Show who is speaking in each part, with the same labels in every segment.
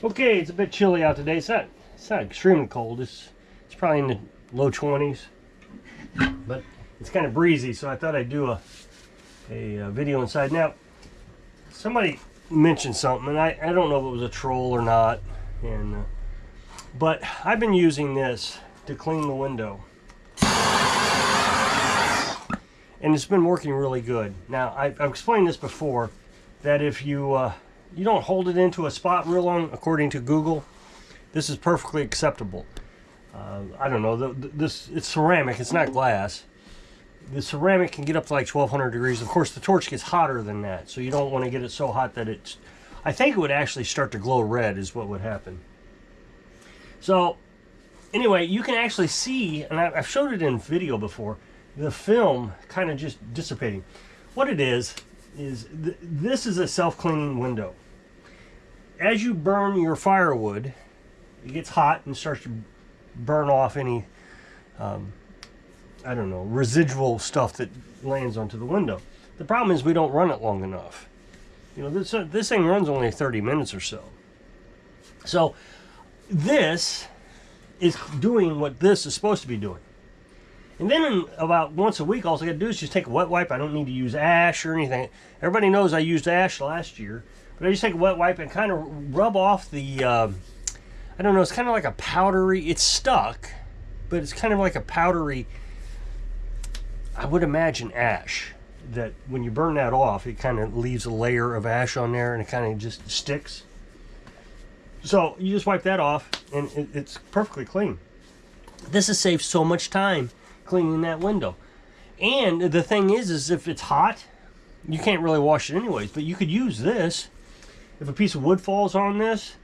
Speaker 1: Okay, it's a bit chilly out today. It's not extremely cold. It's probably in the low 20s, but it's kind of breezy. So I thought I'd do a video inside. Now, somebody mentioned something, and I don't know if it was a troll or not, but I've been using this to clean the window, and it's been working really good. Now, I've explained this before, that if you you don't hold it into a spot real long, according to Google, this is perfectly acceptable. I don't know, it's ceramic, it's not glass. The ceramic can get up to like 1200 degrees. Of course, the torch gets hotter than that, so you don't want to get it so hot that it's, I think it would actually start to glow red is what would happen. So anyway, you can actually see, and I've showed it in video before, the film kind of just dissipating. What it is this is a self-cleaning window. As you burn your firewood, it gets hot and starts to burn off any I don't know, residual stuff that lands onto the window. The problem is we don't run it long enough. You know, this thing runs only 30 minutes or so. So this is doing what this is supposed to be doing. And then about once a week, all I got to do is just take a wet wipe. I don't need to use ash or anything. Everybody knows I used ash last year. But I just take a wet wipe and kind of rub off the, I don't know, it's kind of like a powdery, it's stuck, but it's kind of like a powdery, I would imagine, ash. That when you burn that off, it kind of leaves a layer of ash on there and it kind of just sticks. So you just wipe that off and it's perfectly clean. This has saved so much time cleaning that window. And the thing is if it's hot, you can't really wash it anyways, but you could use this. If a piece of wood falls on this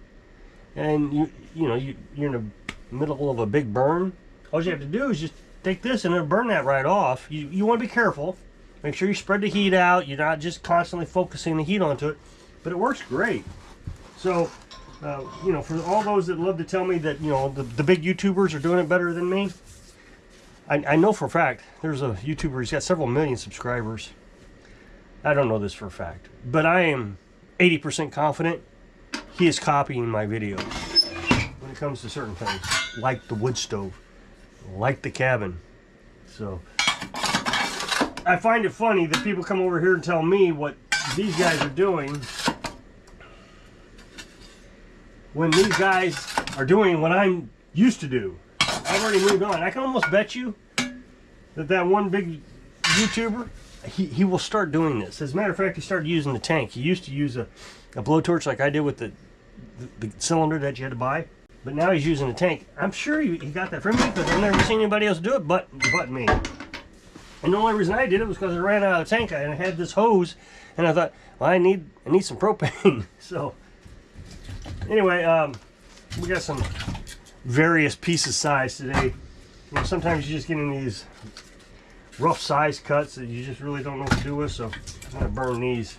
Speaker 1: and you're in the middle of a big burn, all you have to do is just take this and it'll burn that right off. You want to be careful. Make sure you spread the heat out. You're not just constantly focusing the heat onto it, but it works great. So, for all those that love to tell me that, the big YouTubers are doing it better than me, I know for a fact there's a YouTuber, he's got several million subscribers. I don't know this for a fact, but I am 80% confident he is copying my videos when it comes to certain things, like the wood stove, like the cabin. So I find it funny that people come over here and tell me what these guys are doing when these guys are doing what I'm used to do. I've already moved on. I can almost bet you that one big YouTuber, he will start doing this. As a matter of fact, he started using the tank. He used to use a blowtorch like I did with the cylinder that you had to buy, but now he's using a tank. I'm sure he got that from me because I've never seen anybody else do it but me. And the only reason I did it was because I ran out of the tank and I had this hose, and I thought, well, I need some propane. So anyway, we got some various pieces size today. Sometimes you just get in these rough size cuts that you just really don't know what to do with, so I'm going to burn these.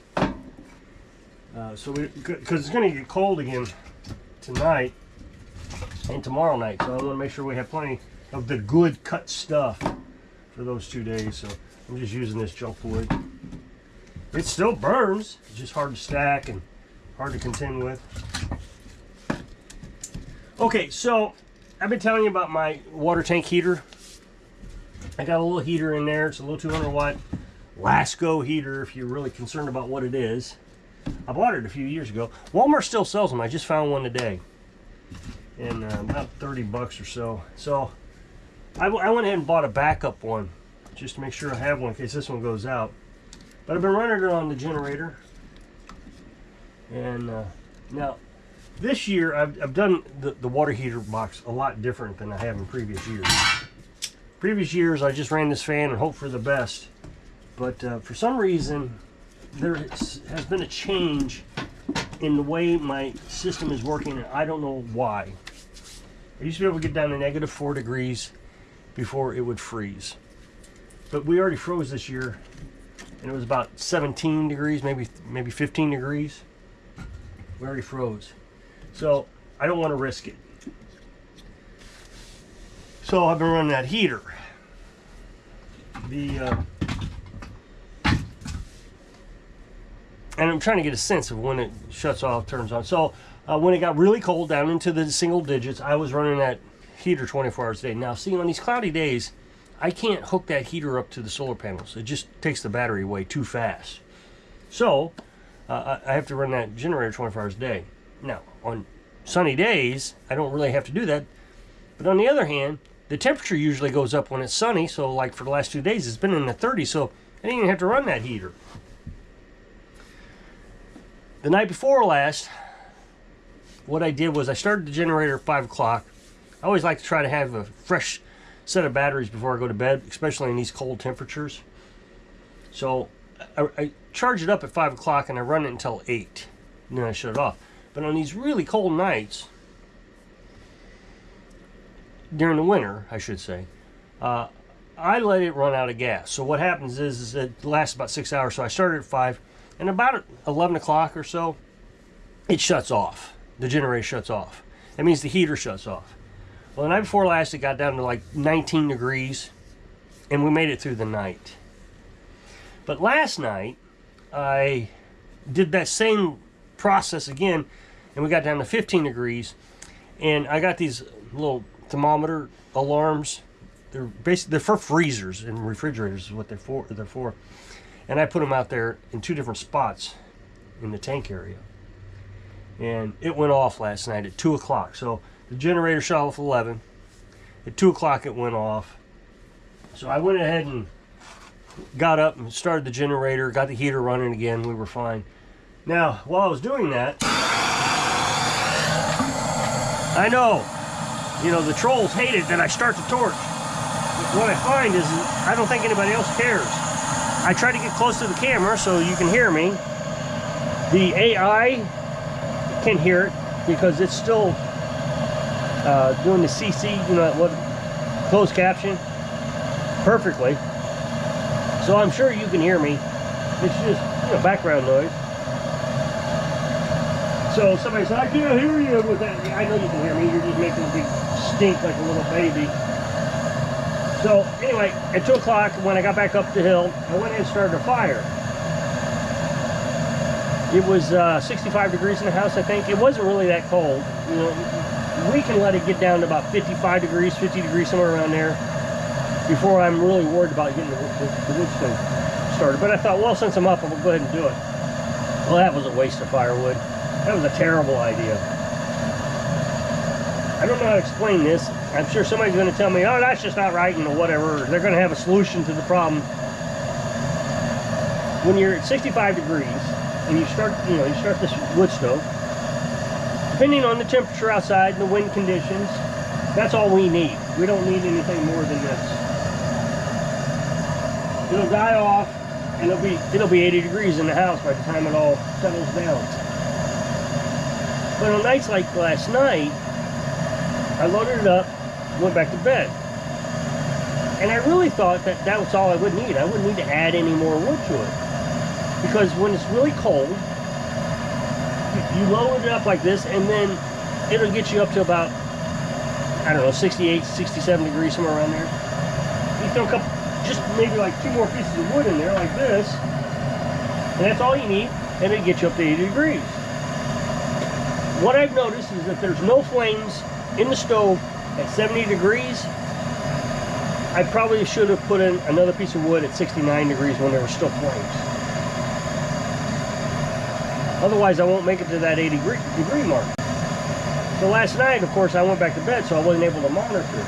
Speaker 1: Because it's going to get cold again tonight and tomorrow night, so I want to make sure we have plenty of the good cut stuff for those 2 days. So I'm just using this junk wood. It still burns, it's just hard to stack and hard to contend with. Okay, so I've been telling you about my water tank heater. I got a little heater in there. It's a little 200 watt Lasco heater if you're really concerned about what it is. I bought it a few years ago. Walmart still sells them. I just found one today. And about 30 bucks or so. So I went ahead and bought a backup one just to make sure I have one in case this one goes out. But I've been running it on the generator. And now this year I've done the water heater box a lot different than I have in previous years. Previous years I just ran this fan and hoped for the best. But for some reason there has been a change in the way my system is working, and I don't know why. I used to be able to get down to -4 degrees before it would freeze. But we already froze this year, and it was about 17 degrees, maybe 15 degrees. We already froze. So I don't want to risk it. So I've been running that heater. and I'm trying to get a sense of when it shuts off, turns on. So when it got really cold, down into the single digits, I was running that heater 24 hours a day. Now, see, on these cloudy days, I can't hook that heater up to the solar panels. It just takes the battery away too fast. So I have to run that generator 24 hours a day. Now, on sunny days, I don't really have to do that. But on the other hand, the temperature usually goes up when it's sunny. So like for the last 2 days, it's been in the 30s. So I didn't even have to run that heater. The night before last, what I did was I started the generator at 5 o'clock. I always like to try to have a fresh set of batteries before I go to bed, especially in these cold temperatures. So I charge it up at 5 o'clock and I run it until 8. And then I shut it off. But on these really cold nights, during the winter, I should say, I let it run out of gas. So what happens is it lasts about 6 hours. So I started at 5, and about 11 o'clock or so, it shuts off. The generator shuts off. That means the heater shuts off. Well, the night before last, it got down to like 19 degrees, and we made it through the night. But last night, I did that same process again, and we got down to 15 degrees, and I got these little thermometer alarms. They're for freezers and refrigerators is what they're for. And I put them out there in 2 different spots in the tank area. And it went off last night at 2 o'clock. So the generator shut off at 11. At 2 o'clock it went off. So I went ahead and got up and started the generator, got the heater running again. We were fine. Now, while I was doing that, I know, the trolls hate it that I start the torch. What I find is I don't think anybody else cares. I try to get close to the camera so you can hear me. The AI can hear it because it's still doing the CC, closed caption perfectly. So I'm sure you can hear me. It's just, background noise. So somebody said, I can't hear you with that. I know you can hear me. You're just making a big stink like a little baby. So anyway, at 2 o'clock, when I got back up the hill, I went and started a fire. It was 65 degrees in the house, I think. It wasn't really that cold. We can let it get down to about 55 degrees, 50 degrees, somewhere around there, before I'm really worried about getting the wood stove started. But I thought, well, since I'm up, I'll go ahead and do it. Well, that was a waste of firewood. That was a terrible idea. I don't know how to explain this. I'm sure somebody's going to tell me, oh, that's just not right, or whatever. They're going to have a solution to the problem. When you're at 65 degrees and you start this wood stove, depending on the temperature outside and the wind conditions, that's all we need. We don't need anything more than this. It'll die off, and it'll be 80 degrees in the house by the time it all settles down. But on nights like last night, I loaded it up, went back to bed. And I really thought that was all I would need. I wouldn't need to add any more wood to it. Because when it's really cold, you load it up like this, and then it'll get you up to about, 68, 67 degrees, somewhere around there. You throw a couple, just maybe like 2 more pieces of wood in there like this, and that's all you need, and it'll get you up to 80 degrees. What I've noticed is that there's no flames in the stove at 70 degrees. I probably should have put in another piece of wood at 69 degrees when there were still flames. Otherwise, I won't make it to that 80 degree mark. So last night, of course, I went back to bed, so I wasn't able to monitor it.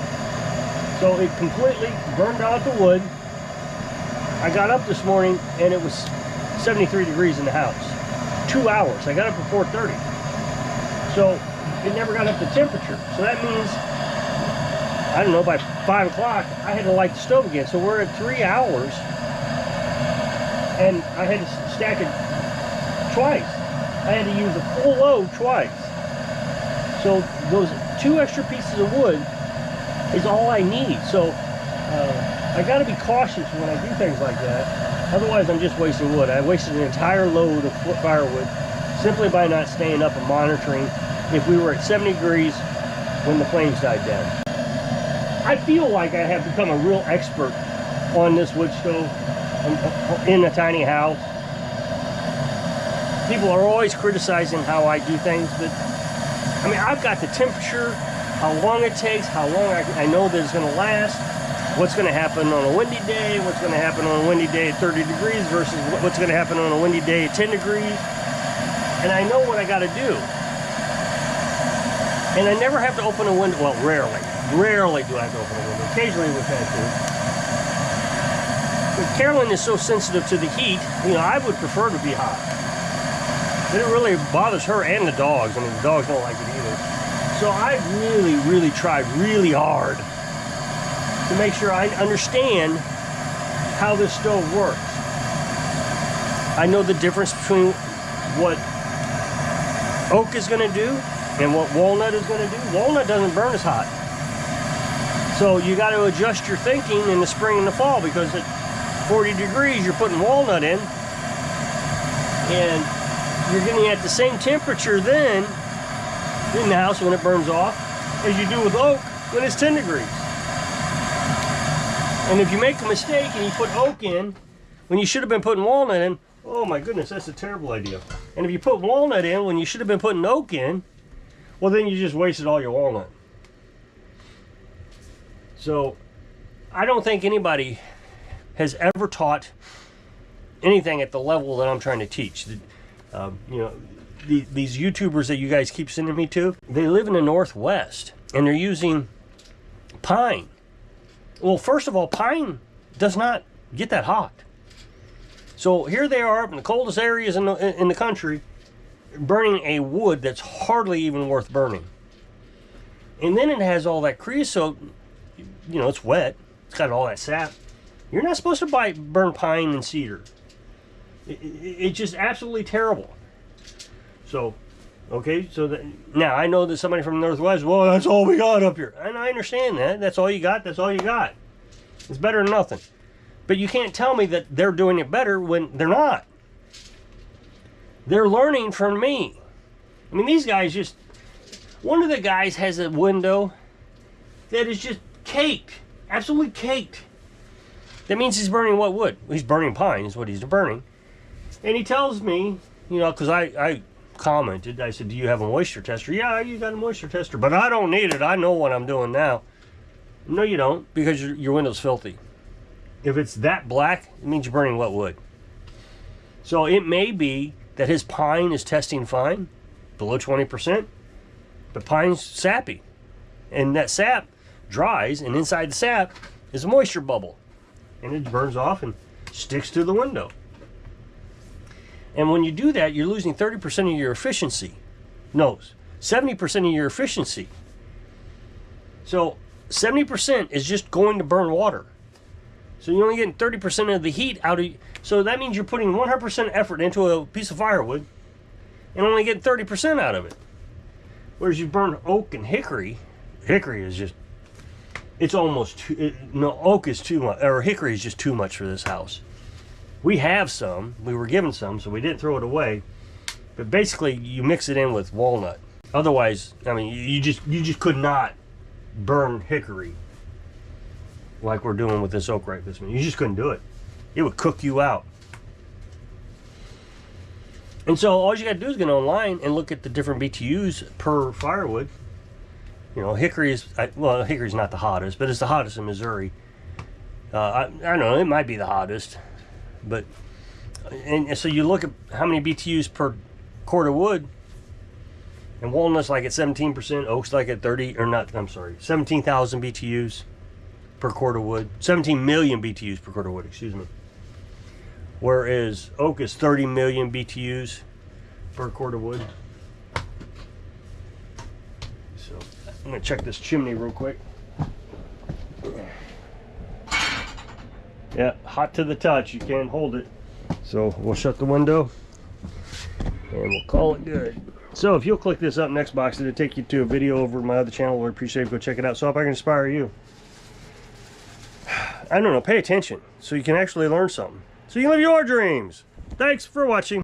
Speaker 1: So it completely burned out the wood. I got up this morning, and it was 73 degrees in the house. 2 hours. I got up at 4:30. So it never got up to temperature. So that means, by 5 o'clock, I had to light the stove again. So we're at 3 hours, and I had to stack it twice. I had to use a full load twice. So those 2 extra pieces of wood is all I need. So I got to be cautious when I do things like that. Otherwise, I'm just wasting wood. I wasted an entire load of firewood simply by not staying up and monitoring if we were at 70 degrees when the flames died down. I feel like I have become a real expert on this wood stove in a tiny house. People are always criticizing how I do things, but I mean, I've got the temperature, how long it takes, how long I know that it's going to last, what's going to happen on a windy day, what's going to happen on a windy day at 30 degrees versus what's going to happen on a windy day at 10 degrees. And I know what I got to do. And I never have to open a window. Well, rarely. Rarely do I have to open a window. Occasionally we've had to. But Carolyn is so sensitive to the heat, you know, I would prefer to be hot. But it really bothers her and the dogs. I mean, the dogs don't like it either. So I really tried really hard to make sure I understand how this stove works. I know the difference between what oak is going to do and what walnut is going to do. Walnut doesn't burn as hot. So you got to adjust your thinking in the spring and the fall, because at 40 degrees you're putting walnut in and you're getting at the same temperature then in the house when it burns off as you do with oak when it's 10 degrees. And if you make a mistake and you put oak in when you should have been putting walnut in, oh my goodness, that's a terrible idea. And if you put walnut in when you should have been putting oak in, well, then you just wasted all your walnut. So I don't think anybody has ever taught anything at the level that I'm trying to teach. You know, these YouTubers that you guys keep sending me to, they live in the Northwest and they're using pine. Well, first of all, pine does not get that hot. So here they are up in the coldest areas in the country, burning a wood that's hardly even worth burning. And then it has all that creosote, you know, it's wet, it's got all that sap. You're not supposed to burn pine and cedar. It's just absolutely terrible. So, okay, so now I know that somebody from the Northwest, well, that's all we got up here. And I understand that. That's all you got. That's all you got. It's better than nothing. But you can't tell me that they're doing it better when they're not. They're learning from me. I mean, these guys just... One of the guys has a window that is just caked. Absolutely caked. That means he's burning what wood? He's burning pine is what he's burning. And he tells me, you know, because I commented, I said, do you have a moisture tester? Yeah, you got a moisture tester, but I don't need it. I know what I'm doing now. No, you don't, because your window's filthy. If it's that black, it means you're burning wet wood. So it may be that his pine is testing fine, below 20%, but pine's sappy. And that sap dries, and inside the sap is a moisture bubble. And it burns off and sticks to the window. And when you do that, you're losing 30% of your efficiency. No, 70% of your efficiency. So 70% is just going to burn water. So you're only getting 30% of the heat out of... So that means you're putting 100% effort into a piece of firewood and only getting 30% out of it. Whereas you burn oak and hickory, hickory is just... It's almost too... No, oak is too much, or hickory is just too much for this house. We have some. We were given some, so we didn't throw it away. But basically, you mix it in with walnut. Otherwise, I mean, you just could not burn hickory like we're doing with this oak right this minute. You just couldn't do it. It would cook you out. And so all you got to do is get online and look at the different BTUs per firewood. You know, hickory is, well, hickory's not the hottest, but it's the hottest in Missouri. I don't know, it might be the hottest. But, and so you look at how many BTUs per quart of wood, and walnut's like at 17%, oak's like at 30, or not, I'm sorry, 17,000 BTUs per quart of wood. 17 million BTUs per quart of wood, excuse me. Whereas oak is 30 million BTUs per quart of wood. So I'm gonna check this chimney real quick. Yeah, hot to the touch, you can't hold it. So we'll shut the window and we'll call it good. So if you'll click this up next box, it'll take you to a video over my other channel. I'd appreciate it if you go check it out. So if I can inspire you. I don't know, pay attention so you can actually learn something. So you can live your dreams. Thanks for watching.